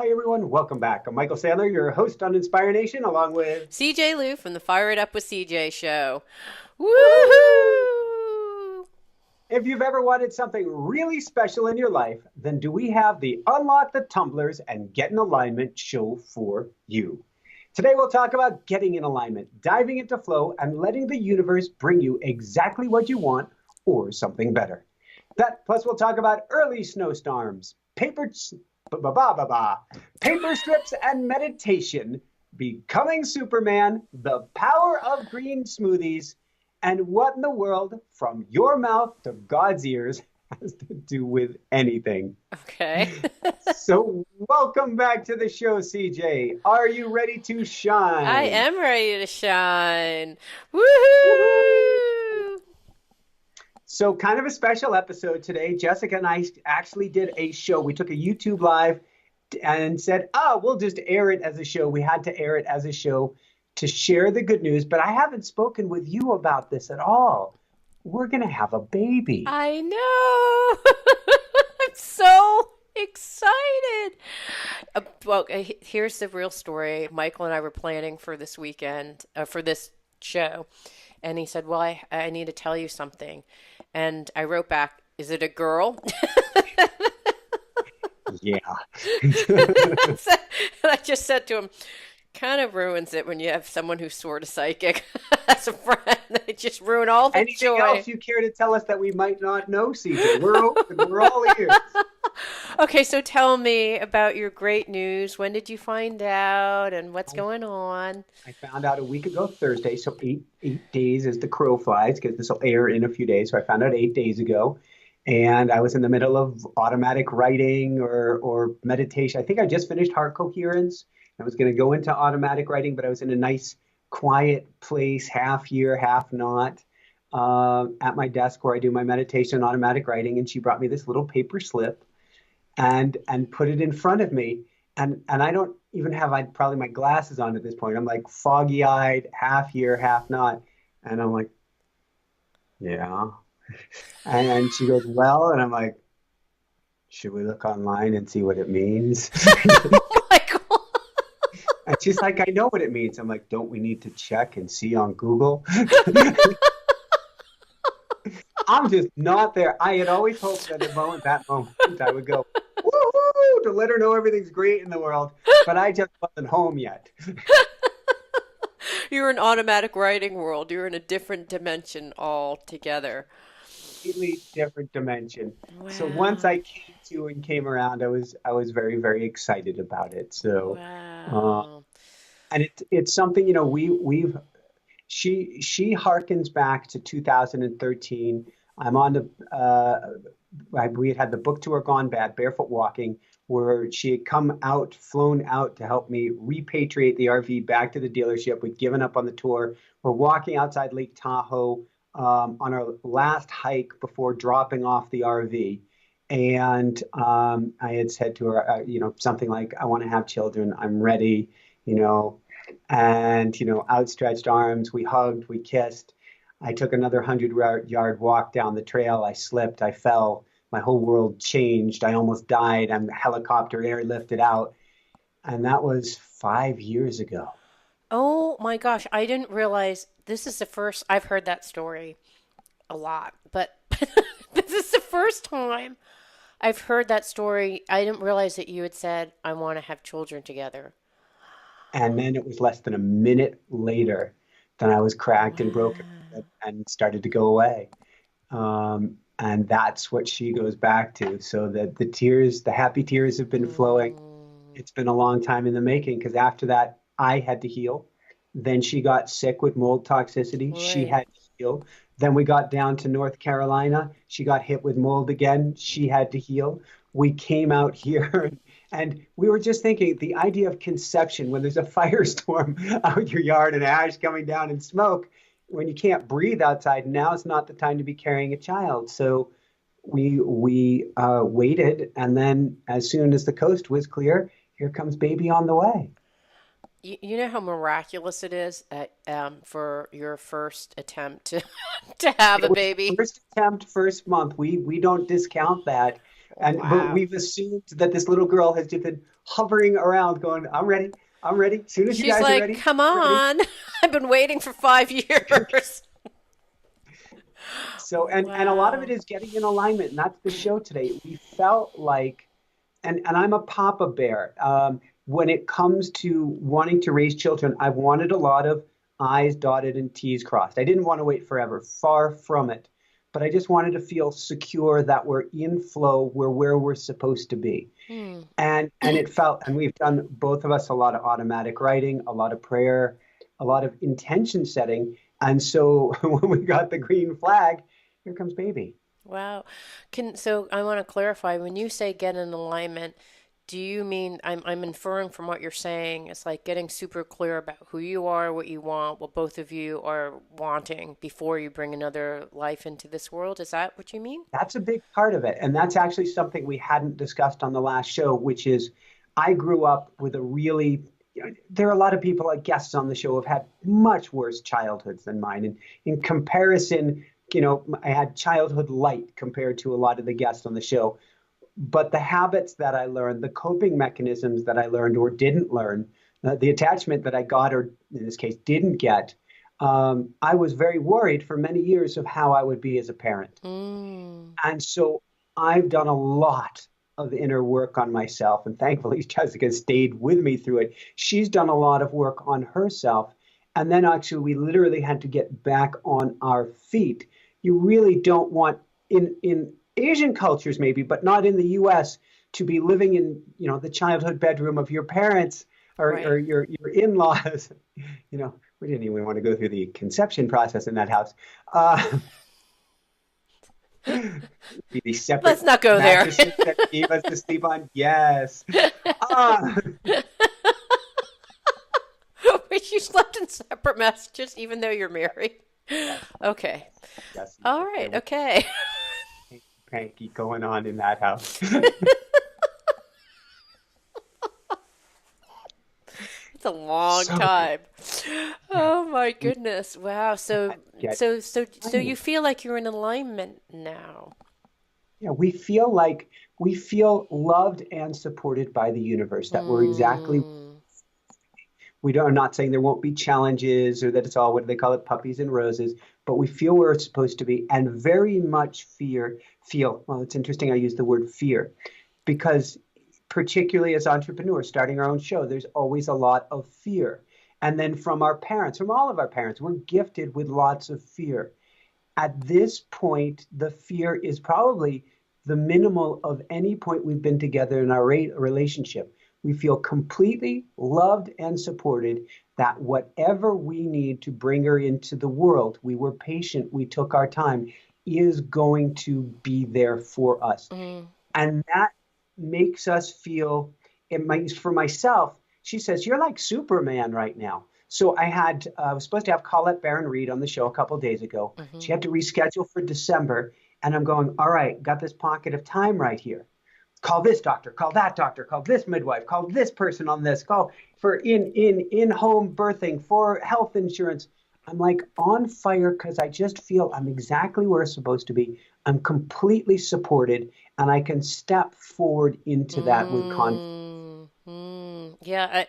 Hi, everyone. Welcome back. I'm Michael Sandler, your host on Inspire Nation, along with. CJ Lou from the Fire It Up with CJ show. Woohoo! Woohoo! If you've ever wanted something really special in your life, then do we have the Unlock the Tumblers and Get in Alignment show for you. Today, we'll talk about getting in alignment, diving into flow, and letting the universe bring you exactly what you want or something better. That plus, we'll talk about early snowstorms, paper strips and meditation, becoming Superman, the power of green smoothies, and what in the world from your mouth to God's ears has to do with anything. Okay. So, welcome back to the show, CJ. Are you ready to I shine? am ready to shine. Woohoo! Woohoo! So, kind of a special episode today. Jessica and I actually did a show. We took a YouTube live and said, oh, we'll just air it as a show. We had to air it as a show to share the good news, but I haven't spoken with you about this at all. We're going to have a baby. I know. I'm so excited. Here's the real story. Michael and I were planning for this weekend, for this show, and he said, well, I need to tell you something. And I wrote back, is it a girl? Yeah. So- and I just said to him, kind of ruins it when you have someone who's sort of psychic as a friend. They just ruin all the Anything joy. else you care to tell us that we might not know, CJ? We're open. We're all ears. Okay, so tell me about your great news. When did you find out and what's going on? I found out a week ago Thursday, so eight days as the crow flies, because this will air in a few days. So I found out 8 days ago, and I was in the middle of automatic writing or meditation. I think I just finished heart coherence. I was going to go into automatic writing, but I was in a nice, quiet place, half year, half not, at my desk where I do my meditation and automatic writing. And she brought me this little paper slip and put it in front of me. And I don't even have probably my glasses on at this point. I'm like foggy eyed, half year, half not. And I'm like, yeah. And she goes, well, and I'm like, should we look online and see what it means? Oh my God. And she's like, I know what it means. I'm like, don't we need to check and see on Google? I'm just not there. I had always hoped that at that moment I would go, woohoo, to let her know everything's great in the world. But I just wasn't home yet. You're in automatic writing world. You're in a different dimension altogether. Completely different dimension. So once Wow. I came around, I was very, very excited about it. So uh, Wow. and it's something, we've she harkens back to 2013. I'm on the we had the book tour Gone Bad, Barefoot Walking, where she had flown out to help me repatriate the RV back to the dealership. We'd given up on the tour. We're walking outside Lake Tahoe on our last hike before dropping off the RV. And I had said to her, something like, I want to have children. I'm ready, you know, and, outstretched arms. We hugged, we kissed. I took another 100-yard walk down the trail. I slipped, I fell. My whole world changed. I almost died. I'm helicopter airlifted out. And that was 5 years ago. Oh my gosh, I didn't realize this is the first I've heard that story a lot, but this is the first time I've heard that story. I didn't realize that you had said, I want to have children together. And then it was less than a minute later that I was cracked and broken Wow. and started to go away. And that's what she goes back to. So that the happy tears have been flowing. Mm, It's been a long time in the making because after that, I had to heal. Then she got sick with mold toxicity. She right. had to heal. Then we got down to North Carolina. She got hit with mold again. She had to heal. We came out here and we were just thinking the idea of conception when there's a firestorm out your yard and ash coming down and smoke, when you can't breathe outside, now is not the time to be carrying a child. So we waited, and then as soon as the coast was clear, here comes baby on the way. You know how miraculous it is for your first attempt to, to have It a was baby? first attempt, first month. We don't discount that. But Wow. we've assumed that this little girl has just been hovering around going, I'm ready. I'm ready. As soon as you She's guys are like, ready, come I'm ready. on. I've been waiting for 5 years. So, and a lot of it Wow. is getting in alignment, and that's the show today. We felt like, and I'm a papa bear. When it comes to wanting to raise children, I've wanted a lot of I's dotted and T's crossed. I didn't want to wait forever, far from it. But I just wanted to feel secure that we're in flow, we're where we're supposed to be. Hmm. And it felt, and we've done both of us a lot of automatic writing, a lot of prayer, a lot of intention setting. And so when we got the green flag, here comes baby. Wow. So I want to clarify when you say get in alignment, do you mean I'm inferring from what you're saying, it's like getting super clear about who you are, what you want, what both of you are wanting before you bring another life into this world? Is that what you mean? That's a big part of it. And that's actually something we hadn't discussed on the last show, which is I grew up with a really, there are a lot of people, like guests on the show, have had much worse childhoods than mine. And in comparison, I had childhood light compared to a lot of the guests on the show. But the habits that I learned, the coping mechanisms that I learned or didn't learn, the attachment that I got or in this case didn't get, I was very worried for many years of how I would be as a parent. Mm. And so I've done a lot of inner work on myself. And thankfully, Jessica stayed with me through it. She's done a lot of work on herself. And then actually, we literally had to get back on our feet. You really don't want in Asian cultures, maybe, but not in the US, to be living in, the childhood bedroom of your parents or Right. your in-laws. We didn't even want to go through the conception process in that house. The Let's separate not go there. mattresses that they gave us to sleep on. Yes. Ah, You slept in separate messages even though you're married. yes, Okay. yes. All There right. was Okay. cranky going on in that house. It's a long So good. time. Yeah. Oh my We goodness. Wow. So get so you alignment. feel like you're in alignment now. Yeah, we feel loved and supported by the universe, that we're exactly. Mm. I'm not saying there won't be challenges or that it's all, what do they call it, puppies and roses, but we feel where it's supposed to be and very much feel, well, it's interesting I use the word fear because particularly as entrepreneurs starting our own show, there's always a lot of fear. And then from our parents, from all of our parents, we're gifted with lots of fear. At this point, the fear is probably the minimal of any point we've been together in our relationship. We feel completely loved and supported that whatever we need to bring her into the world, we were patient, we took our time, is going to be there for us. Mm. And that makes us feel, it makes for myself, she says, you're like Superman right now. So I was supposed to have Colette Baron Reed on the show a couple of days ago. Hmm. She had to reschedule for December. And I'm going, all right, got this pocket of time right here. Call this doctor, call this midwife, call this person on this, call for in-home birthing, for health insurance. I'm like on fire because I just feel I'm exactly where I'm supposed to be. I'm completely supported and I can step forward into that with confidence. Mm. Mm. Yeah.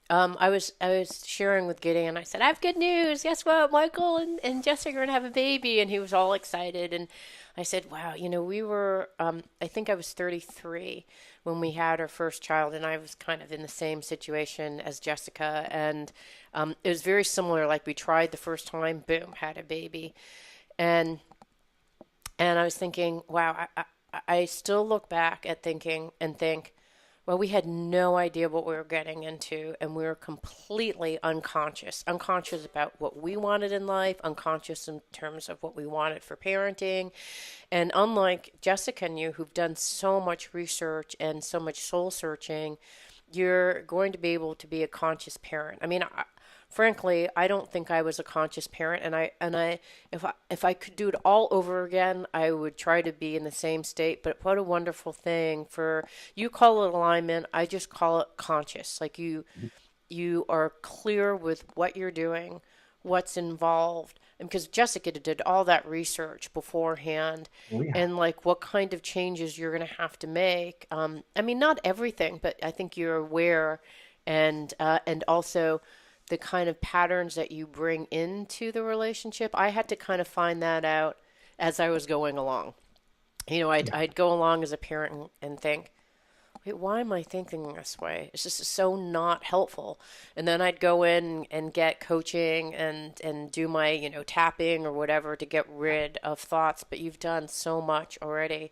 I was sharing with Gideon. I said, I have good news. Guess what? Michael and Jessica are gonna have a baby, and he was all excited. And I said, wow, we were. I think I was 33 when we had our first child, and I was kind of in the same situation as Jessica, and it was very similar. Like we tried the first time, boom, had a baby, and and I was thinking, wow, I still look back at thinking and think, well, we had no idea what we were getting into, and we were completely unconscious about what we wanted in life, unconscious in terms of what we wanted for parenting. And unlike Jessica and you, who've done so much research and so much soul searching, you're going to be able to be a conscious parent. I mean, frankly, I don't think I was a conscious parent, and if I could do it all over again, I would try to be in the same state. But what a wonderful thing for you call it alignment. I just call it conscious. Like you are clear with what you're doing, what's involved. And because Jessica did all that research beforehand, Oh yeah. and like what kind of changes you're going to have to make. I mean, not everything, but I think you're aware, and also the kind of patterns that you bring into the relationship. I had to kind of find that out as I was going along. Yeah. I'd go along as a parent and think, wait, why am I thinking this way? It's just so not helpful. And then I'd go in and get coaching and do my, tapping or whatever to get rid of thoughts. But you've done so much already.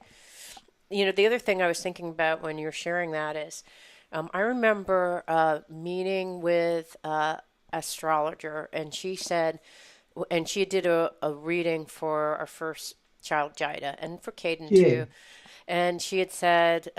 The other thing I was thinking about when you're sharing that is, I remember meeting with astrologer, and she said, and she did a reading for our first child, Jida, and for Caden Yeah. too. And she had said,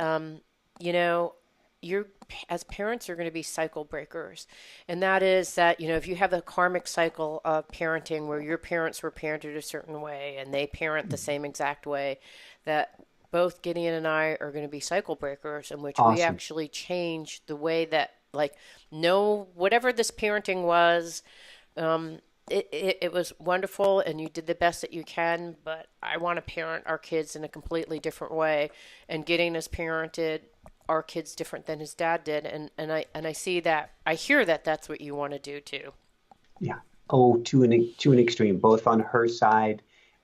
you know, you're as parents are going to be cycle breakers, and that is that if you have a karmic cycle of parenting where your parents were parented a certain way and they parent the same exact way, that both Gideon and I are going to be cycle breakers in which we Awesome. actually change the way that, like, no, whatever this parenting was, um, it was wonderful and you did the best that you can, but I want to parent our kids in a completely different way. And Gideon has parented our kids different than his dad did, and I see that, I hear that that's what you want to do too. Yeah. Oh, to an extreme, both on her side,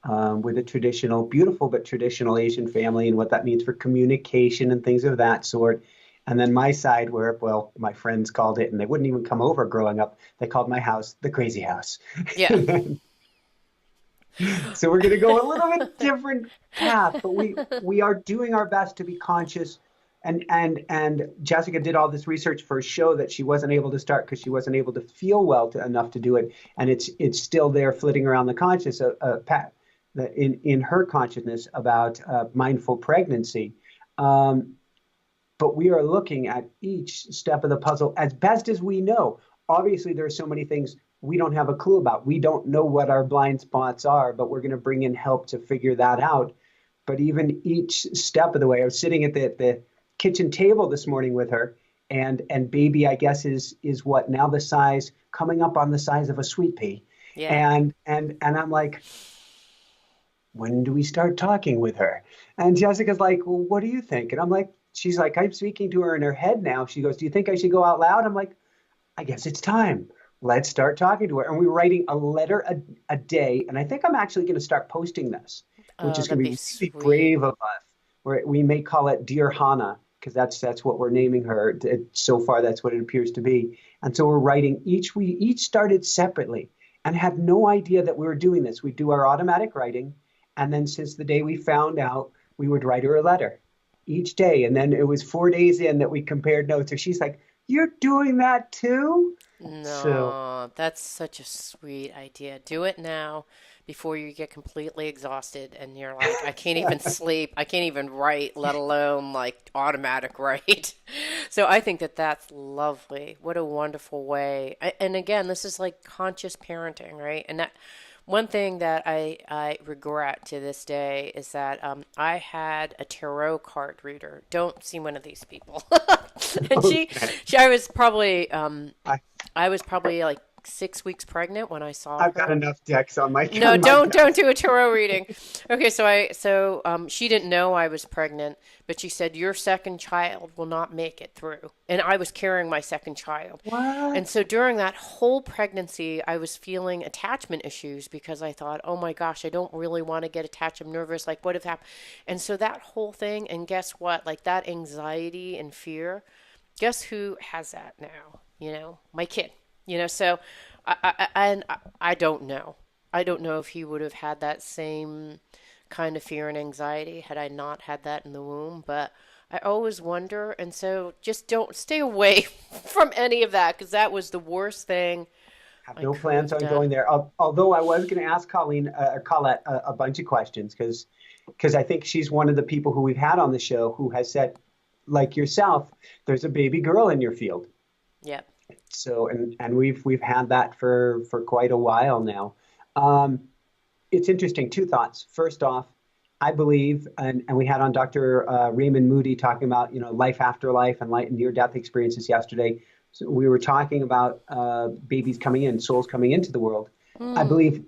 with a traditional, beautiful but traditional Asian family, and what that means for communication and things of that sort. And then my side, where, well, my friends called it, and they wouldn't even come over growing up. They called my house the crazy house. Yeah. So we're going to go a little bit different path, but we are doing our best to be conscious. And Jessica did all this research for a show that she wasn't able to start because she wasn't able to feel well enough to do it, and it's still there flitting around the conscious Pat, in her consciousness about mindful pregnancy. Um, but we are looking at each step of the puzzle as best as we know. Obviously, there are so many things we don't have a clue about. We don't know what our blind spots are, but we're going to bring in help to figure that out. But even each step of the way, I was sitting at the kitchen table this morning with her, and baby, I guess is what now the size coming up on the size of a sweet pea, Yeah. and I'm like, when do we start talking with her? And Jessica's like, well, what do you think? And I'm like, she's like, I'm speaking to her in her head now. She goes, do you think I should go out loud? I'm like, I guess it's time. Let's start talking to her. And we're writing a letter a day. And I think I'm actually going to start posting this, which Oh, is going that'd to be be really sweet. brave of us. We may call it Dear Hannah, because that's what we're naming her. So far, that's what it appears to be. And so we're writing we each started separately and had no idea that we were doing this. We do our automatic writing. And then since the day we found out, we would write her a letter each day. And then it was 4 days in that we compared notes. So she's like, you're doing that too? So, No, that's such a sweet idea. Do it now before you get completely exhausted and you're like, I can't even sleep. I can't even write, let alone like automatic write. So I think that that's lovely. What a wonderful way. And again, this is like conscious parenting, right? And that one thing that I regret to this day is that I had a tarot card reader. Don't see one of these people. And okay. I was probably I, I was probably like 6 weeks pregnant when I saw I've got her. enough decks on my No, on my don't desk. do a tarot reading. Okay, so she didn't know I was pregnant, but she said your second child will not make it through, and I was carrying my second child, and What? so during that whole pregnancy, I was feeling attachment issues because I thought, oh my gosh, I don't really want to get attached. I'm nervous. Like, what if happened? And so that whole thing, and guess what? Like that anxiety and fear. Guess who has that now? My kid. So I don't know. I don't know if he would have had that same kind of fear and anxiety had I not had that in the womb, but I always wonder, and so just don't stay away from any of that because that was the worst thing Have I no could plans have on done. going there. Although I was going to ask Colleen or Colette a bunch of questions because I think she's one of the people who we've had on the show who has said, like yourself, there's a baby girl in your field. Yep. So and we've had that for quite a while now. Um, it's interesting. Two thoughts. First off, I believe, and we had on Dr. Raymond Moody talking about life after life and light and near death experiences yesterday. So we were talking about babies coming in, souls coming into the world. I Hmm. believe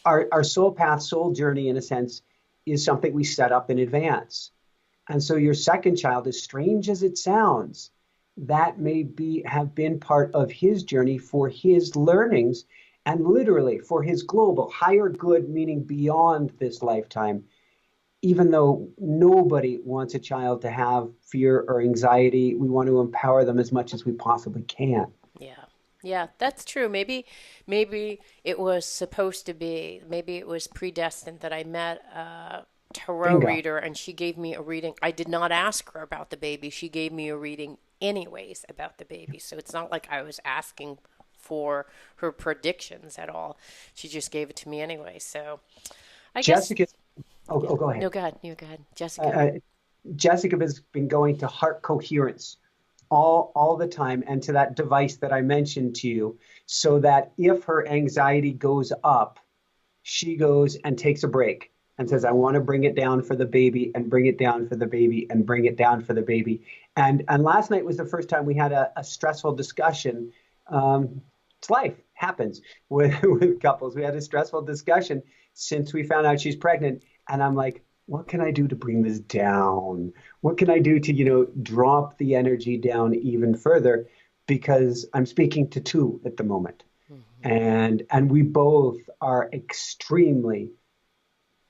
our soul path, soul journey, in a sense, is something we set up in advance. And so your second child, as strange as it sounds, that may be have been part of his journey for his learnings and literally for his global higher good, meaning beyond this lifetime. Even though nobody wants a child to have fear or anxiety, we want to empower them as much as we possibly can. Yeah. Yeah, that's true. Maybe it was supposed to be. Maybe it was predestined that I met a tarot Bingo. reader and she gave me a reading. I did not ask her about the baby. She gave me a reading anyways about the baby. So it's not like I was asking for her predictions at all. She just gave it to me anyway. So I guess, Jessica, yeah. go ahead. No, go ahead. You go ahead. Uh, Jessica. uh, Jessica has been going to heart coherence all the time and to that device that I mentioned to you, so that if her anxiety goes up, she goes and takes a break and says, I want to bring it down for the baby and bring it down for the baby and bring it down for the baby. And last night was the first time we had a stressful discussion. It's life happens with couples. We had a stressful discussion since we found out she's pregnant. And I'm like, what can I do to bring this down? What can I do to, drop the energy down even further? Because I'm speaking to two at the moment. Hmm. And we both are extremely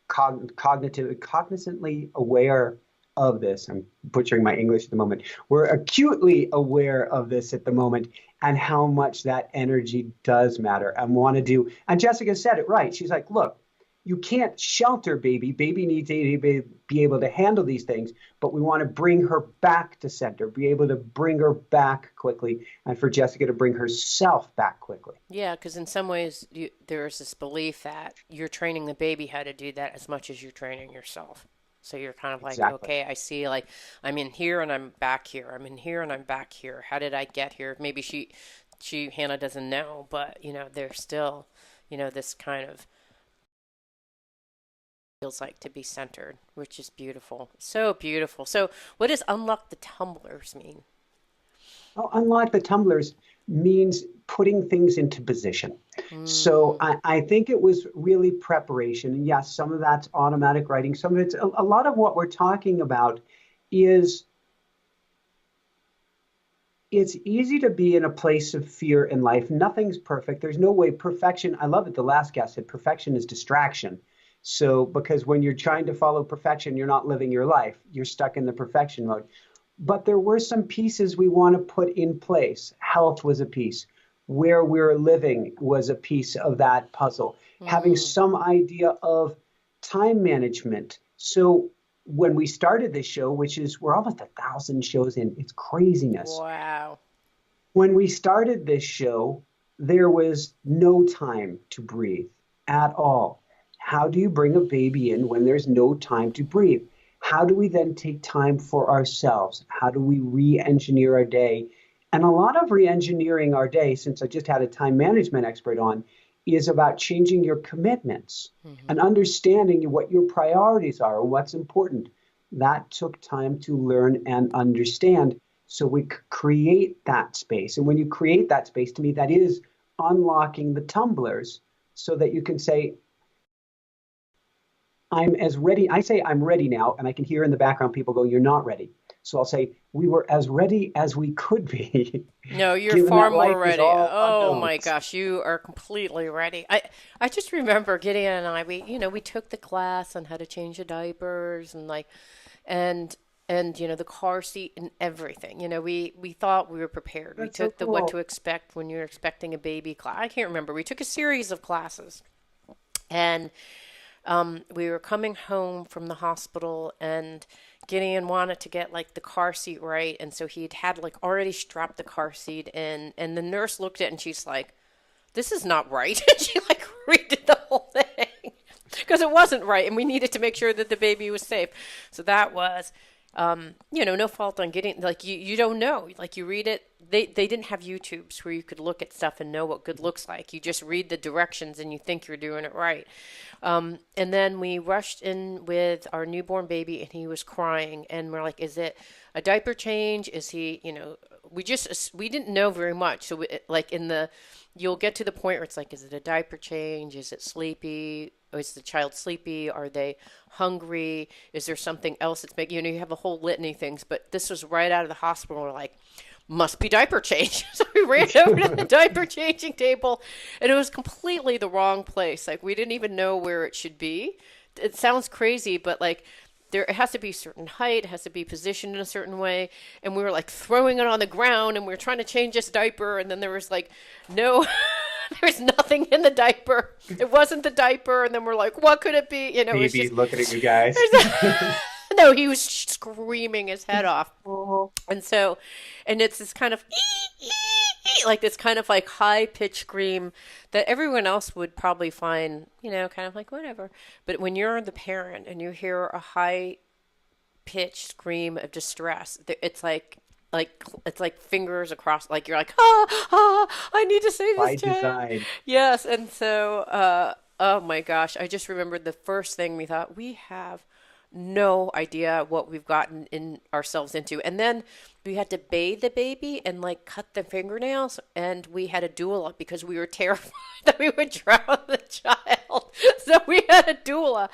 cognizantly aware of this. I'm butchering my English at the moment. We're acutely aware of this at the moment and how much that energy does matter and want to do. And Jessica said it right. She's like, look, you can't shelter baby. Baby needs to be able to handle these things, but we want to bring her back to center, be able to bring her back quickly, and for Jessica to bring herself back quickly. Yeah, because in some ways, there's this belief that you're training the baby how to do that as much as you're training yourself. So you're kind of like, Exactly. okay, I see, like, I'm in here and I'm back here. I'm in here and I'm back here. How did I get here? Maybe Hannah doesn't know, but, there's still, this kind of feels like to be centered, which is beautiful. So beautiful. So what does unlock the tumblers mean? Oh, unlock the tumblers means putting things into position. So Mm, I think it was really preparation. And yes, some of that's automatic writing. Some of it's a lot of what we're talking about is it's easy to be in a place of fear in life. Nothing's perfect. There's no way perfection. I love it. The last guest said perfection is distraction. So because when you're trying to follow perfection, you're not living your life. You're stuck in the perfection mode. But there were some pieces we want to put in place. Health was a piece. Where we're living was a piece of that puzzle. Having mm, some idea of time management. So when we started this show, which is we're almost 1,000 shows in, it's craziness. wow. When we started this show, there was no time to breathe at all. How do you bring a baby in when there's no time to breathe? How do we then take time for ourselves? How do we re engineer our day? And a lot of re engineering our day, since I just had a time management expert on, is about changing your commitments and Hmm. understanding what your priorities are and what's important. That took time to learn and understand so we could create that space. And when you create that space, to me, that is unlocking the tumblers so that you can say, I'm as ready. I say I'm ready now, and I can hear in the background people going, You're not ready. So I'll say, We were as ready as we could be, No, you're given far that more life is ready. all Oh my unknowns. gosh, you are completely ready. I just remember Gideon and I, we took the class on how to change the diapers and and the car seat and everything. We thought we were prepared. We That's so took the what to cool. expect when you're expecting a baby class. I can't remember. We took a series of classes. And we were coming home from the hospital, and Gideon wanted to get like the car seat right, and so he'd had like already strapped the car seat in, and the nurse looked at it and she's like, "This is not right." And she like redid the whole thing because it wasn't right, and we needed to make sure that the baby was safe. So that was, no fault on getting like you don't know, like you read it, they didn't have YouTubes where you could look at stuff and know what good looks like. You just read the directions and you think you're doing it right. And then we rushed in with our newborn baby and he was crying and we're like, is it a diaper change? Is he, we didn't know very much. So like you'll get to the point where it's like, is it a diaper change? Is it sleepy? Is the child sleepy? Are they hungry? Is there something else that's making, you have a whole litany of things, but this was right out of the hospital. We're like, must be diaper change. So we ran over to the diaper changing table and it was completely the wrong place. Like we didn't even know where it should be. It sounds crazy, but like it has to be a certain height, it has to be positioned in a certain way. And we were like throwing it on the ground and we were trying to change this diaper. And then there was like, no, there's nothing in the diaper. It wasn't the diaper. And then we're like, what could it be? Baby looking at you guys. No, he was screaming his head off. Oh. And it's this kind of like this kind of like high pitched scream that everyone else would probably find, kind of like whatever. But when you're the parent and you hear a high pitched scream of distress, it's like it's like fingers across, like you're like, I need to save By this child. design. Yes, and so, oh my gosh, I just remembered the first thing we thought, we have no idea what we've gotten in ourselves into. And then we had to bathe the baby and like cut the fingernails, and we had a doula because we were terrified that we would drown the child. So we had a doula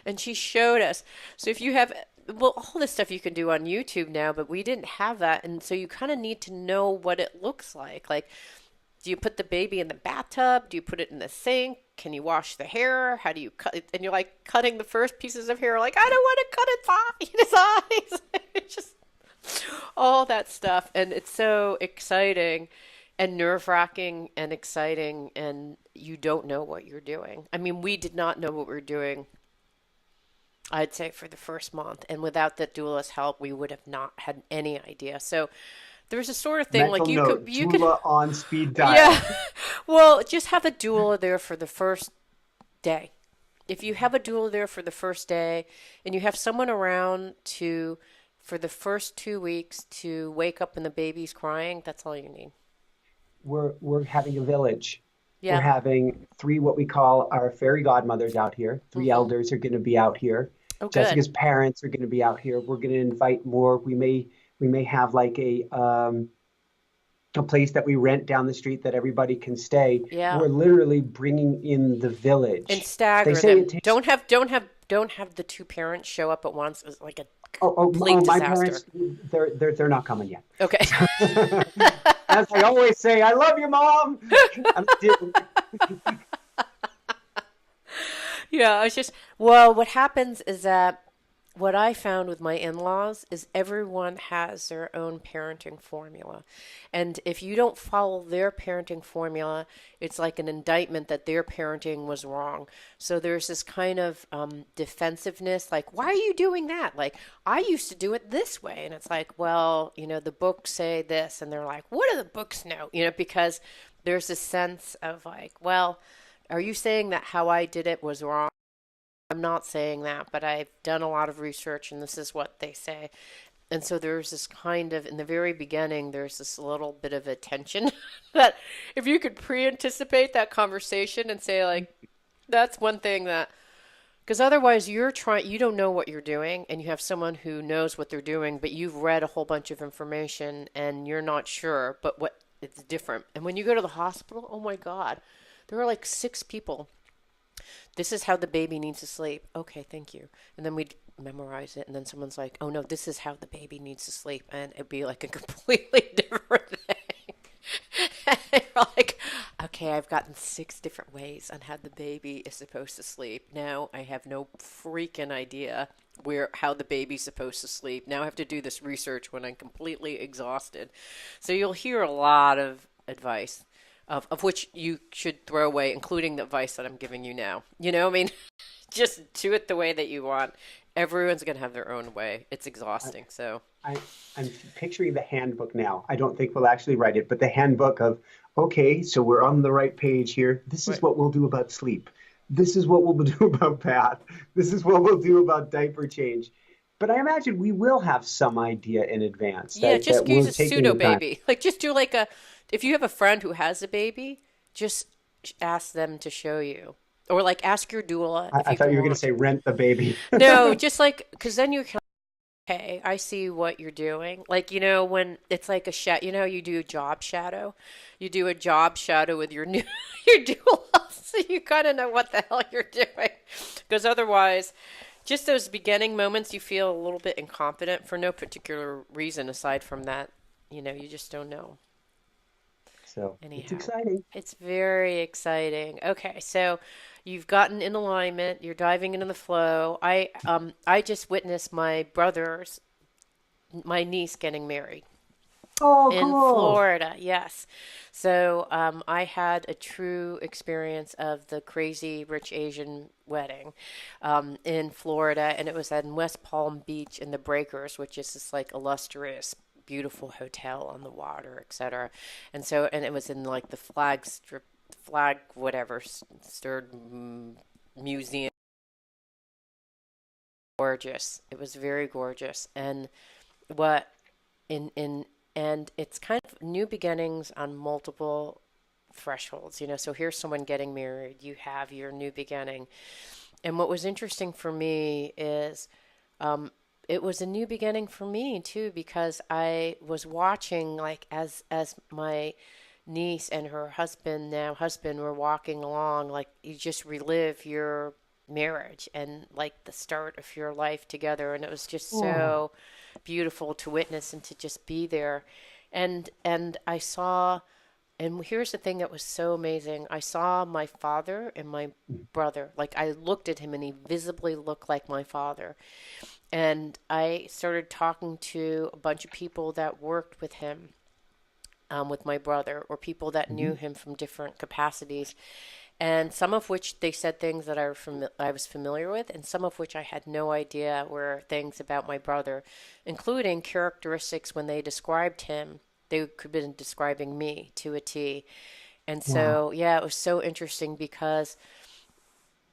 and she showed us. So if you have, well, all this stuff you can do on YouTube now, but we didn't have that. And so you kind of need to know what it looks like. Like, do you put the baby in the bathtub? Do you put it in the sink? Can you wash the hair? How do you cut it? And you're like cutting the first pieces of hair. Like, I don't want to cut its eyes. It's just all that stuff. And it's so exciting and nerve-wracking and exciting. And you don't know what you're doing. I mean, we did not know what we were doing, I'd say, for the first month. And without the doula's help, we would have not had any idea. So there's a sort of thing Mental like note, you doula could on speed dial. Yeah. Well, just have a doula there for the first day. If you have a doula there for the first day and you have someone around for the first 2 weeks to wake up when the baby's crying, that's all you need. We're having a village. Yeah. We're having 3 what we call our fairy godmothers out here. 3 elders are going to be out here. Oh, good. Jessica's parents are going to be out here. We're going to invite more. We may have like a place that we rent down the street that everybody can stay. Yeah. We're literally bringing in the village. And stagger They say them. it takes. Don't have the 2 parents show up at once. It's like a Oh, complete my disaster. parents, they're not coming yet. Okay. As I always say, I love you, Mom. I'm kidding. Yeah, well, what happens is that what I found with my in-laws is everyone has their own parenting formula. And if you don't follow their parenting formula, it's like an indictment that their parenting was wrong. So there's this kind of defensiveness, like, why are you doing that? Like, I used to do it this way. And it's like, well, the books say this. And they're like, what do the books know? Because there's this sense of like, well, are you saying that how I did it was wrong? I'm not saying that, but I've done a lot of research and this is what they say. And so there's this kind of, in the very beginning, there's this little bit of a tension that if you could pre-anticipate that conversation and say like, that's one thing that, because otherwise you don't know what you're doing and you have someone who knows what they're doing, but you've read a whole bunch of information and you're not sure, but what it's different. And when you go to the hospital, oh my God, there are like 6 people. This is how the baby needs to sleep. Okay, thank you. And then we'd memorize it. And then someone's like, oh no, this is how the baby needs to sleep. And it'd be like a completely different thing. And you're like, okay, I've gotten 6 different ways on how the baby is supposed to sleep. Now I have no freaking idea how the baby's supposed to sleep. Now I have to do this research when I'm completely exhausted. So you'll hear a lot of advice. Of which you should throw away, including the advice that I'm giving you now. I mean, just do it the way that you want. Everyone's going to have their own way. It's exhausting. I'm picturing the handbook now. I don't think we'll actually write it, but the handbook of, okay, so we're on the right page here. This is what we'll do about sleep. This is what we'll do about bath. This is what we'll do about diaper change. but I imagine we will have some idea in advance Yeah, that just use we're a taking pseudo the time. baby. Like just do like a if you have a friend who has a baby, just ask them to show you. Or like ask your doula if I you thought can you were going to watch. say rent the baby. No, just like because then you can okay, I see what you're doing. Like, when it's like a you do a job shadow. You do a job shadow with your new your doula, so you kind of know what the hell you're doing. Because otherwise, just those beginning moments, you feel a little bit incompetent for no particular reason aside from that. You just don't know. So it's Anyhow, exciting. it's very exciting. Okay, so you've gotten in alignment, you're diving into the flow. I just witnessed my niece getting married Oh, in cool. Florida. Yes. So I had a true experience of the crazy rich Asian wedding in Florida, and it was in West Palm Beach in the Breakers, which is this like illustrious, beautiful hotel on the water, etc. And it was in like the flag whatever stirred museum. Gorgeous. It was very gorgeous, and what in and it's kind of new beginnings on multiple thresholds. So here's someone getting married, you have your new beginning. And what was interesting for me is um, it was a new beginning for me too, because I was watching like as my niece and her husband were walking along, like you just relive your marriage and like the start of your life together, and it was just Oh, so beautiful to witness and to just be there. And I saw, and here's the thing that was so amazing. I saw my father and my brother. Like I looked at him and he visibly looked like my father. And I started talking to a bunch of people that worked with him, with my brother, or people that knew mhm. him from different capacities, and some of which they said things that I was familiar with, and some of which I had no idea were things about my brother, including characteristics when they described him. They could have been describing me to a T. And Wow. so, yeah, it was so interesting because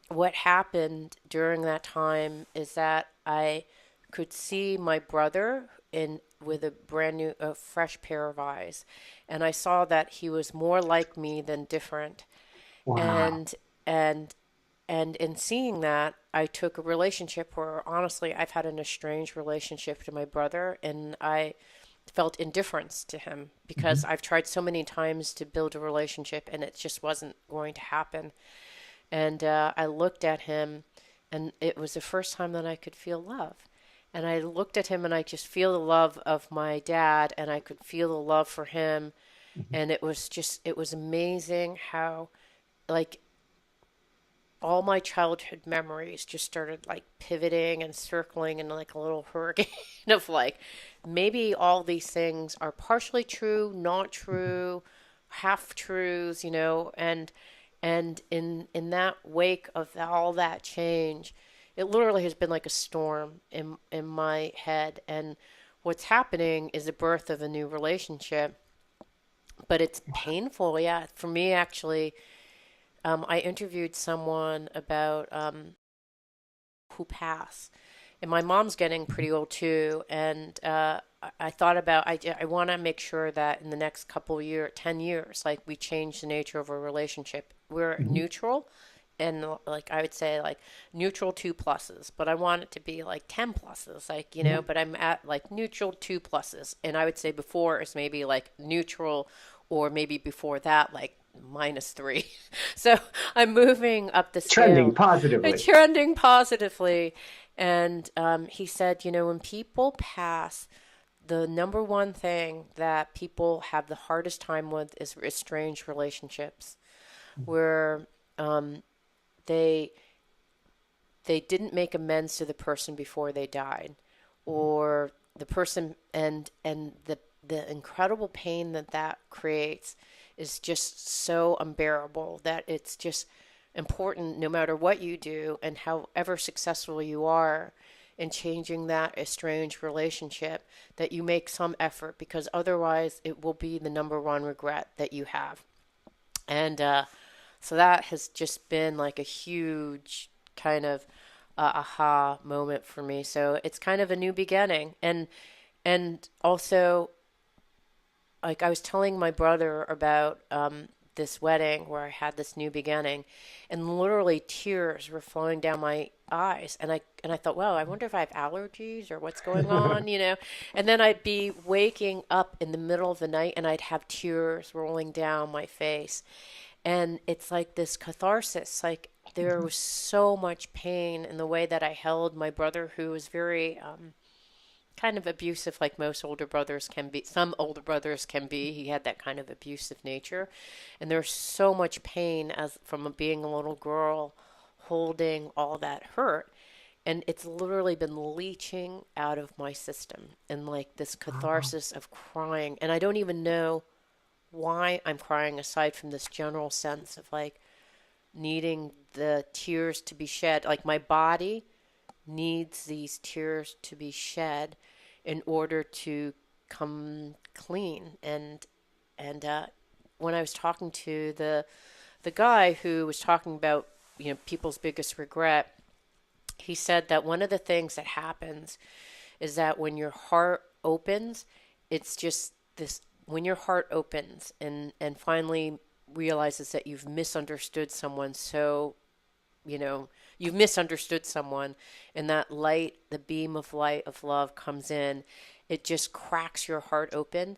what happened during that time is that I could see my brother in with a brand new, a fresh pair of eyes, and I saw that he was more like me than different. Wow. And and and in seeing that, I took a relationship where honestly I've had an estranged relationship to my brother, and I felt indifference to him because Mhm. I've tried so many times to build a relationship and it just wasn't going to happen. And I looked at him, and it was the first time that I could feel love. And I looked at him, and I just feel the love of my dad, and I could feel the love for him. Mhm. And it was amazing how, like, all my childhood memories just started like pivoting and circling in like a little hurricane of like maybe all these things are partially true, not Mhm. true, half truths, and in that wake of all that change, it literally has been like a storm in my head, and what's happening is the birth of a new relationship, but it's painful, yeah, for me actually. I interviewed someone about who passed, and my mom's getting pretty old too. And I thought about I want to make sure that in the next couple of years, 10 years, like we change the nature of our relationship. We're Mhm. neutral, and like I would say like neutral two pluses, but I want it to be like 10 pluses, like Yeah. but I'm at like neutral two pluses, and I would say before is maybe like neutral, or maybe before that like -3. So I'm moving up the Trending scale, positively. trending positively. And he said, when people pass, the number one thing that people have the hardest time with is estranged relationships, where um, they they didn't make amends to the person before they died, or the person, and the incredible pain that that creates is just so unbearable that it's just important, no matter what you do and however successful you are in changing that estranged relationship, that you make some effort, because otherwise it will be the number one regret that you have. And so that has just been like a huge kind of aha moment for me. So it's kind of a new beginning. And also, like I was telling my brother about this wedding where I had this new beginning, and literally tears were flowing down my eyes, and I thought, well, I wonder if I have allergies or what's going on, you know. And then I'd be waking up in the middle of the night, and I'd have tears rolling down my face, and it's like this catharsis. Like there was so much pain in the way that I held my brother, who was very kind of abusive, like most older brothers can be. Some older brothers can be. He had that kind of abusive nature, and there's so much pain as from being a little girl, holding all that hurt, and it's literally been leaching out of my system, and like this Wow. catharsis of crying, and I don't even know why I'm crying aside from this general sense of like needing the tears to be shed. Like my body needs these tears to be shed in order to come clean. And when I was talking to the guy who was talking about people's biggest regret, he said that one of the things that happens is that when your heart opens, it's just this when your heart opens and finally realizes that you've misunderstood someone so you know you've misunderstood someone, and that light, the beam of light of love comes in, it just cracks your heart open,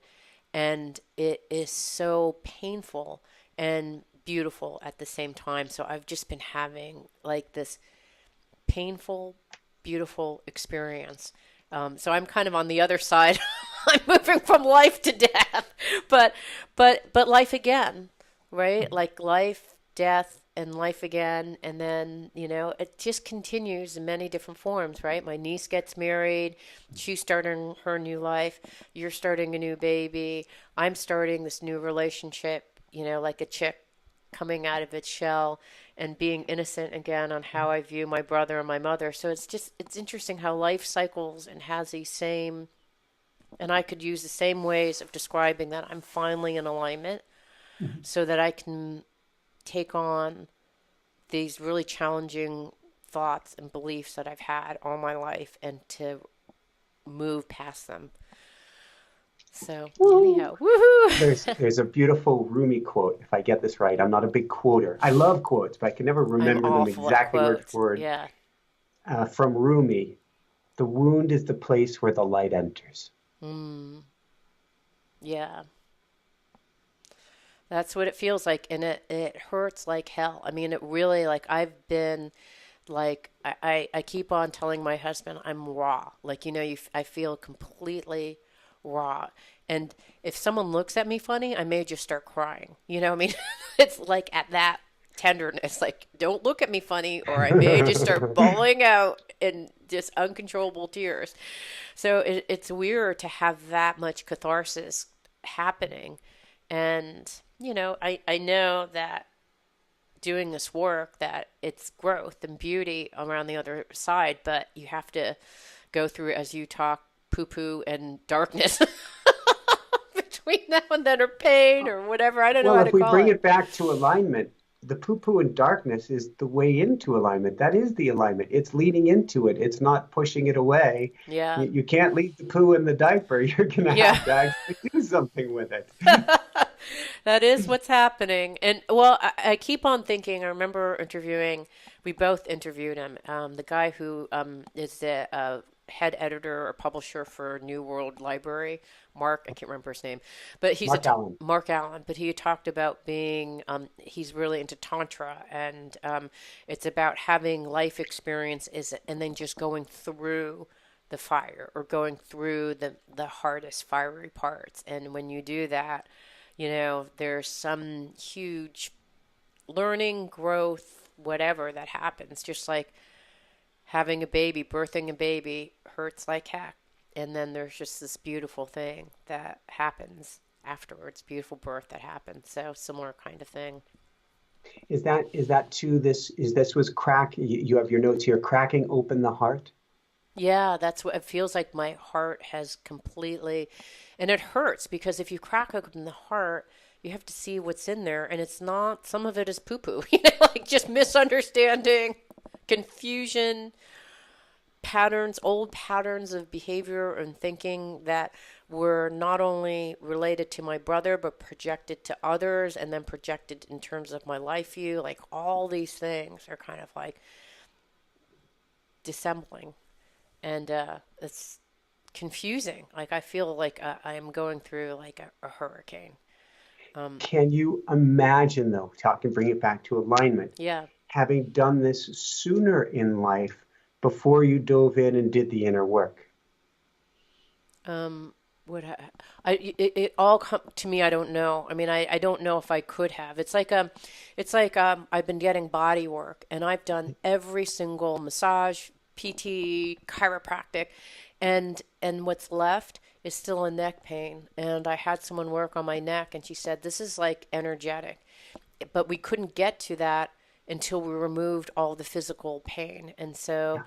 and it is so painful and beautiful at the same time. So I've just been having like this painful, beautiful experience. So I'm kind of on the other side. I'm moving from life to death, but but life again, right? Like life, death, and life again, and then it just continues in many different forms, right? My niece gets married, she's starting her new life. You're starting a new baby. I'm starting this new relationship. Like a chick coming out of its shell and being innocent again on how I view my brother and my mother. So it's interesting how life cycles and has these same, and I could use the same ways of describing that I'm finally in alignment so that I can take on these really challenging thoughts and beliefs that I've had all my life and to move past them. So, Woo. anyhow, woohoo! There's a beautiful Rumi quote, if I get this right. I'm not a big quoter. I love quotes, but I can never I'm remember them awful at exactly word quotes. for word. Yeah, From Rumi, the wound is the place where the light enters. yeah. That's what it feels like, and it hurts like hell. I mean, it really, like I've been like I keep on telling my husband I'm raw. Like I feel completely raw. And if someone looks at me funny, I may just start crying. I mean, it's like at that tenderness, like don't look at me funny, or I may just start bawling out in just uncontrollable tears. So it's weird to have that much catharsis happening. And I know that doing this work, that it's growth and beauty around the other side, but you have to go through, as you talk, poo poo and darkness between now and then, or pain or whatever. I don't know Well, how if to we call bring it. it back to alignment, the poo-poo in darkness is the way into alignment. That is the alignment. It's leading into it. It's not pushing it away. Yeah. You can't leave the poo in the diaper. You're going to Yeah. have to actually do something with it. That is what's happening. And well, I keep on thinking, I remember interviewing, we both interviewed him, the guy who is the head editor or publisher for New World Library, Mark, I can't remember his name, but he's Mark Allen. Mark Allen, but he talked about being, he's really into Tantra, and it's about having life experiences and then just going through the fire, or going through the hardest fiery parts. And when you do that, there's some huge learning, growth, whatever that happens. Just like having a baby, birthing a baby hurts like heck. And then there's just this beautiful thing that happens afterwards, beautiful birth that happens. So similar kind of thing. Is that to this? Is this was crack? You have your notes here. Cracking open the heart. Yeah, that's what it feels like. My heart has completely, and it hurts because if you crack open the heart, you have to see what's in there, and it's not, some of it is poo poo, like just misunderstanding, confusion, patterns, old patterns of behavior and thinking that were not only related to my brother, but projected to others and then projected in terms of my life view. Like all these things are kind of like dissembling. And it's confusing. Like I feel like I am going through like a hurricane. Um, Can you imagine, though, talking, bring it back to alignment, yeah. having done this sooner in life before you dove in and did the inner work? Um, what it all come to me. I don't know. I mean, I don't know if I could have. It's like I've been getting body work, and I've done every single massage, PT, chiropractic, and what's left is still a neck pain. And I had someone work on my neck, and she said this is like energetic, but we couldn't get to that until we removed all the physical pain. And so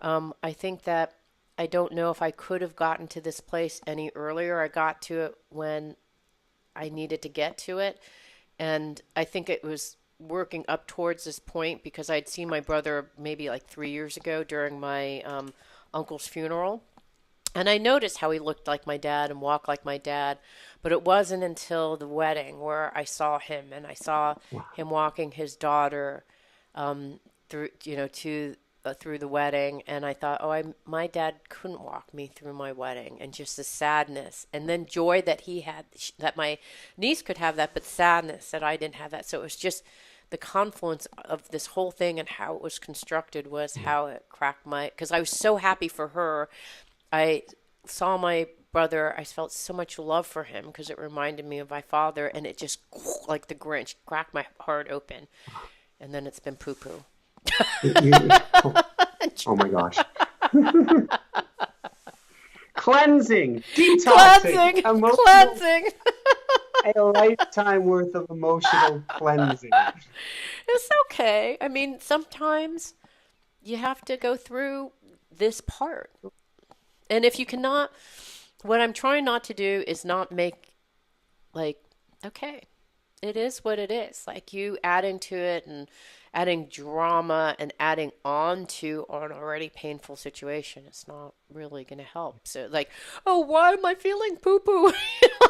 I think that I don't know if I could have gotten to this place any earlier. I got to it when I needed to get to it. And I think it was working up towards this point because I'd seen my brother maybe like 3 years ago during my uncle's funeral. And I noticed how he looked like my dad and walked like my dad, but it wasn't until the wedding where I saw him and I saw Wow. him walking his daughter through, to through the wedding, and I thought, oh, my dad couldn't walk me through my wedding, and just the sadness, and then joy that he had, that my niece could have that, but sadness that I didn't have that. So it was just the confluence of this whole thing and how it was constructed was Yeah. how it cracked because I was so happy for her. I saw my brother, I felt so much love for him because it reminded me of my father, and it just, like the Grinch, cracked my heart open. And then it's been poo poo. Oh, oh my gosh. Cleansing, detoxing, Cleansing, emotional, cleansing. a lifetime worth of emotional cleansing. It's okay. I mean, sometimes you have to go through this part. And if you cannot, what I'm trying not to do is not make, like, okay, it is what it is. Like you adding to it and adding drama and adding on to an already painful situation, it's not really going to help. So, like, oh, why am I feeling poo poo?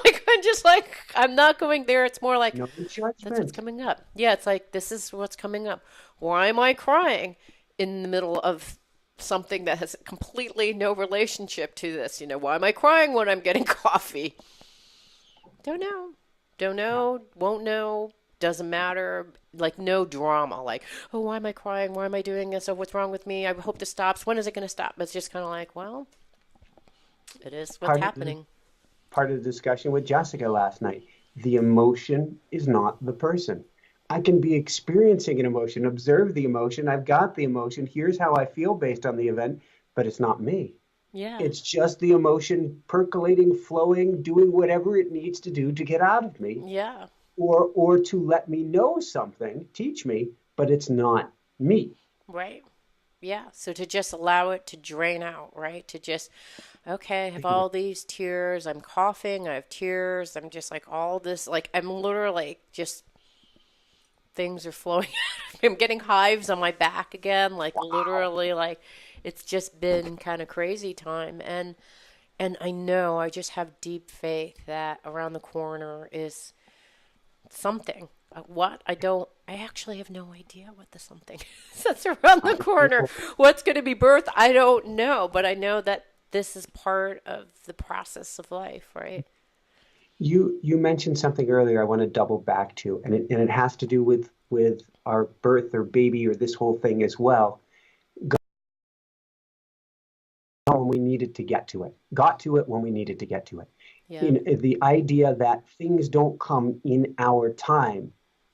Like, I'm just like, I'm not going there. It's more like, No that's what's judgment. coming up. Yeah, it's like, this is what's coming up. Why am I crying in the middle of something that has completely no relationship to this? Why am I crying when I'm getting coffee? Don't know. Don't Yeah. know. Won't know. Doesn't matter. Like, no drama. Like, oh, why am I crying? Why am I doing this? Oh, what's wrong with me? I hope this stops. When is it going to stop? It's just kind of like, well, it is what's Part of the happening. part of the discussion with Jessica last night. The emotion is not the person. I can be experiencing an emotion, observe the emotion. I've got the emotion. Here's how I feel based on the event, but it's not me. Yeah. It's just the emotion percolating, flowing, doing whatever it needs to do to get out of me Yeah. or to let me know something, teach me, but it's not me. Right. Yeah. So to just allow it to drain out, right? To just, okay, I have all these tears. I'm coughing. I have tears. I'm just like all this, like, I'm literally just things are flowing. I'm getting hives on my back again, like literally, like it's just been kind of crazy time. And I know I just have deep faith that around the corner is something. What? I actually have no idea what the something is that's around the I corner. know. What's going to be birthed? I don't know, but I know that this is part of the process of life, right? You mentioned something earlier I want to double back to, and it has to do with our birth or baby or this whole thing as well. When we needed to get to it, got to it when we needed to get to it. Yeah. The idea that things don't come in our time,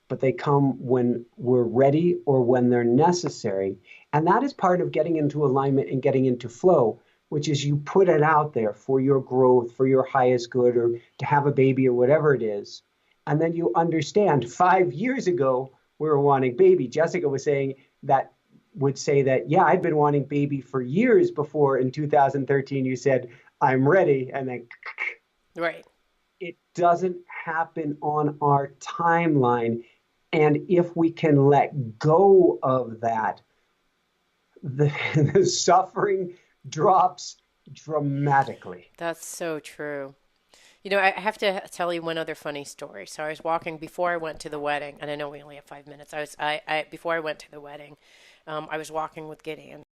but they come when we're ready or when they're necessary. And that is part of getting into alignment and getting into flow, which is you put it out there for your growth, for your highest good, or to have a baby or whatever it is. And then you understand 5 years ago, we were wanting baby. Jessica was saying that would say that, yeah, I'd been wanting baby for years before in 2013 you said, I'm ready. And then Right. it doesn't happen on our timeline. And if we can let go of that, the, the suffering drops dramatically. That's so true. You know, I have to tell you one other funny story. So I was walking before I went to the wedding, and I know we only have 5 minutes. I before I went to the wedding, I was walking with Gideon,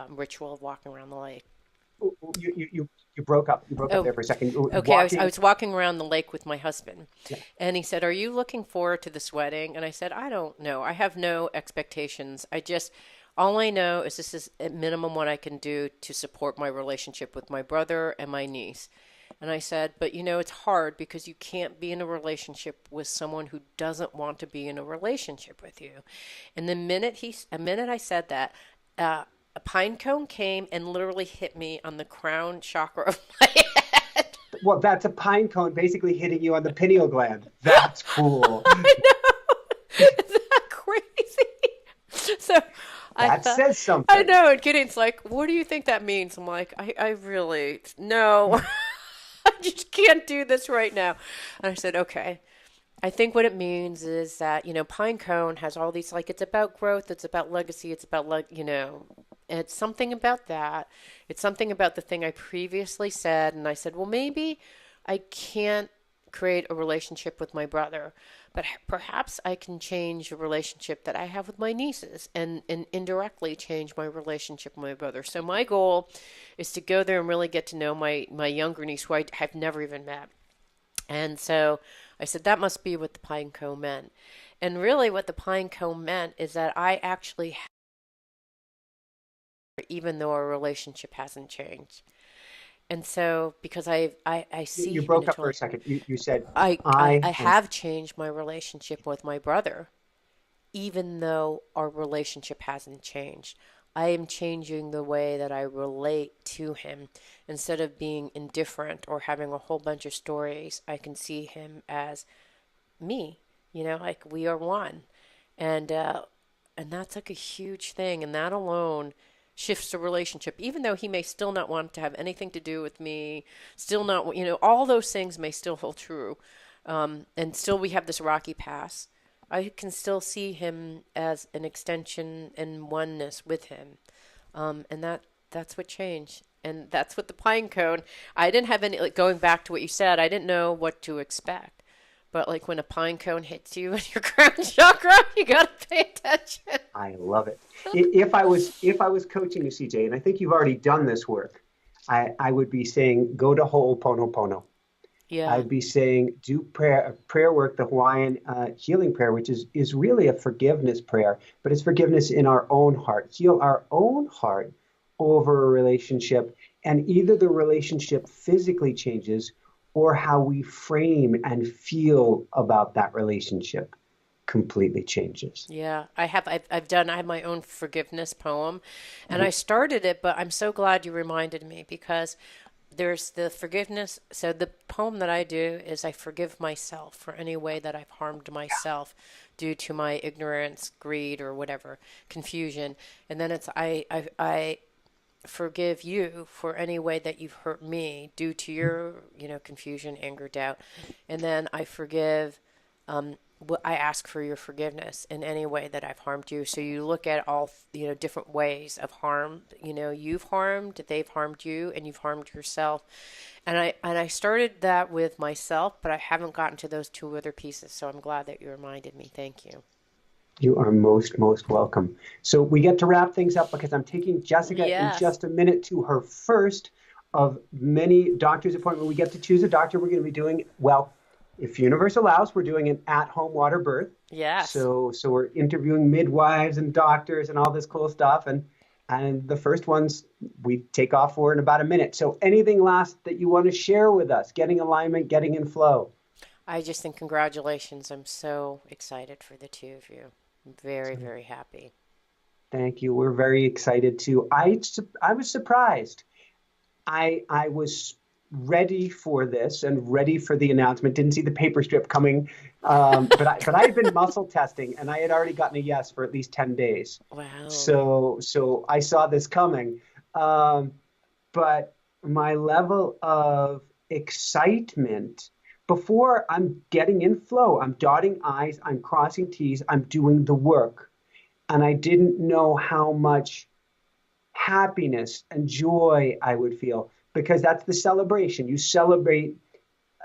ritual of walking around the lake. You broke up. You broke up Oh, there for a second. okay. I Walking. was walking around the lake with my husband, Yeah. and he said, "Are you looking forward to this wedding?" And I said, "I don't know. I have no expectations. All I know is this is at minimum what I can do to support my relationship with my brother and my niece." And I said, "But you know, it's hard because you can't be in a relationship with someone who doesn't want to be in a relationship with you." And a minute I said that, a pine cone came and literally hit me on the crown chakra of my head. Well, that's a pine cone basically hitting you on the pineal gland. That's cool. I know. Is that crazy? So I That thought, says I something. know. And Gideon's like, "What do you think that means?" I'm like, I really, no, I just can't do this right now. And I said, okay. I think what it means is that, you know, pine cone has all these, like, it's about growth, it's about legacy, it's about, like, you know, it's something about that. It's something about the thing I previously said. And I said, well, maybe I can't create a relationship with my brother, but perhaps I can change a relationship that I have with my nieces and indirectly change my relationship with my brother. So my goal is to go there and really get to know my younger niece, who I have never even met. And so I said, that must be what the pine cone meant. And really, what the pine cone meant is that I actually, even though our relationship hasn't changed. And so, because I see You him in broke a up for totally, a second. You said, I and have changed my relationship with my brother, even though our relationship hasn't changed. I am changing the way that I relate to him. Instead of being indifferent or having a whole bunch of stories, I can see him as me. You know, like we are one, and that's like a huge thing, and that alone shifts the relationship. Even though he may still not want to have anything to do with me, still not, you know, all those things may still hold true, and still we have this rocky past. I can still see him as an extension and oneness with him, and that's what changed. And that's what the pine cone. I didn't have any, like, going back to what you said. I didn't know what to expect. But like when a pine cone hits you in your crown chakra, you gotta pay attention. I love it. If I was coaching you, CJ, and I think you've already done this work, I would be saying go to Ho'oponopono. Yeah, I'd be saying do prayer work, the Hawaiian healing prayer, which is really a forgiveness prayer, but it's forgiveness in our own heart. Heal our own heart over a relationship, and either the relationship physically changes or how we frame and feel about that relationship completely changes. yeah. I have my own forgiveness poem, and I started it, but I'm so glad you reminded me because there's the forgiveness. So the poem that I do is I forgive myself for any way that I've harmed myself due to my ignorance, greed, or whatever, confusion. And then it's I forgive you for any way that you've hurt me due to your, you know, confusion, anger, doubt. And then I ask for your forgiveness in any way that I've harmed you. So you look at all, you know, different ways of harm. You know, you've harmed, they've harmed you, and you've harmed yourself. And I started that with myself, but I haven't gotten to those two other pieces. So I'm glad that you reminded me. Thank you. You are most welcome. So we get to wrap things up because I'm taking Jessica in Yes. just a minute to her first of many doctor's appointment. We get to choose a doctor. We're going to be doing, well, if universe allows, we're doing an at-home water birth. Yes. So we're interviewing midwives and doctors and all this cool stuff. And the first ones we take off for in about a minute. So anything last that you want to share with us? Getting alignment, getting in flow. I just think congratulations. I'm so excited for the two of you. I'm very, very happy. Thank you. We're very excited too. I was surprised. I was ready for this and ready for the announcement. Didn't see the paper strip coming, but I had been muscle testing and I had already gotten a yes for at least 10 days. Wow. So I saw this coming. Um, but my level of excitement before I'm getting in flow, I'm dotting I's, I'm crossing T's, I'm doing the work. and I didn't know how much happiness and joy I would feel because that's the celebration. You celebrate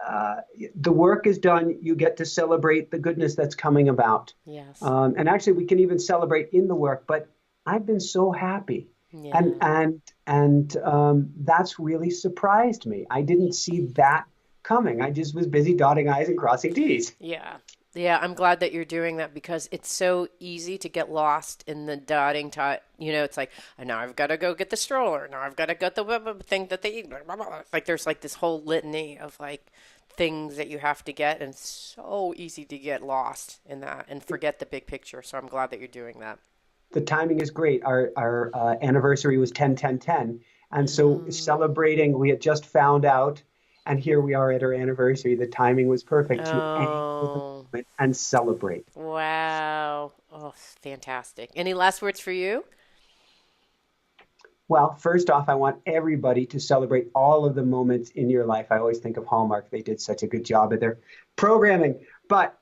uh, the work is done. You get to celebrate the goodness that's coming about. Yes. And actually, we can even celebrate in the work. But I've been so happy, and Yeah. that's really surprised me. I didn't see that coming. I just was busy dotting I's and crossing T's. Yeah. Yeah, I'm glad that you're doing that because it's so easy to get lost in the dotting tot. It's like, now I've got to go get the stroller. Now I've got to get the thing that they eat. Blah, blah, blah. Like there's like this whole litany of like things that you have to get, and it's so easy to get lost in that and forget the big picture. So I'm glad that you're doing that. The timing is great. Our anniversary was 10-10-10, and so Mm. celebrating. We had just found out, and here we are at our anniversary. The timing was perfect to anchor the Oh, moment and celebrate. wow. Oh, fantastic. Any last words for you? Well, first off, I want everybody to celebrate all of the moments in your life. I always think of Hallmark. They did such a good job of their programming. But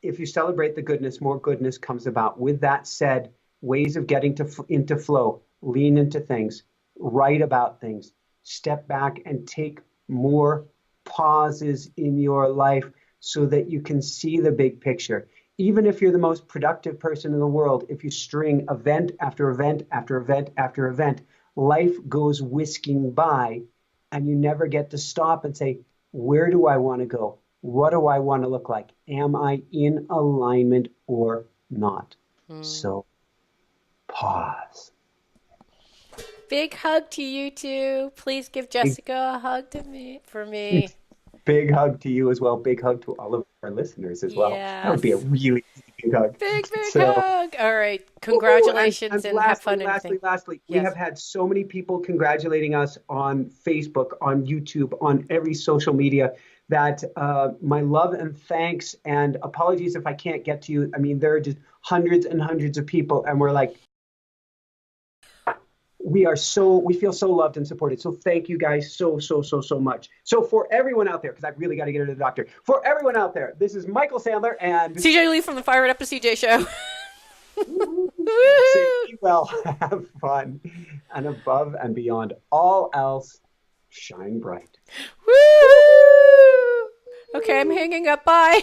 if you celebrate the goodness, more goodness comes about. With that said, ways of getting into flow, lean into things, write about things, step back and take more pauses in your life so that you can see the big picture. Even if you're the most productive person in the world, if you string event after event after event after event, life goes whisking by and you never get to stop and say, where do I want to go? What do I want to look like? Am I in alignment or not? Mm. So pause. Big hug to you too. Please give Big, Jessica a hug to me for me. big hug to you as well. Big hug to all of our listeners as well. That would be a Yes. really big hug. Big, big So, hug. All right. woohoo! And Congratulations and have lastly, fun and everything. we Yes. have had so many people congratulating us on Facebook, on YouTube, on every social media that my love and thanks and apologies if I can't get to you. I mean, there are just hundreds and hundreds of people, and we're like, we feel so loved and supported. So thank you guys so much. So for everyone out there, because I really got to get her to the doctor. For everyone out there, this is Michael Sandler and CJ Lee from the Fire It Up to CJ show. say Woo! be well, have fun, and above and beyond all else, shine bright. Woo! Okay, I'm hanging up. Bye.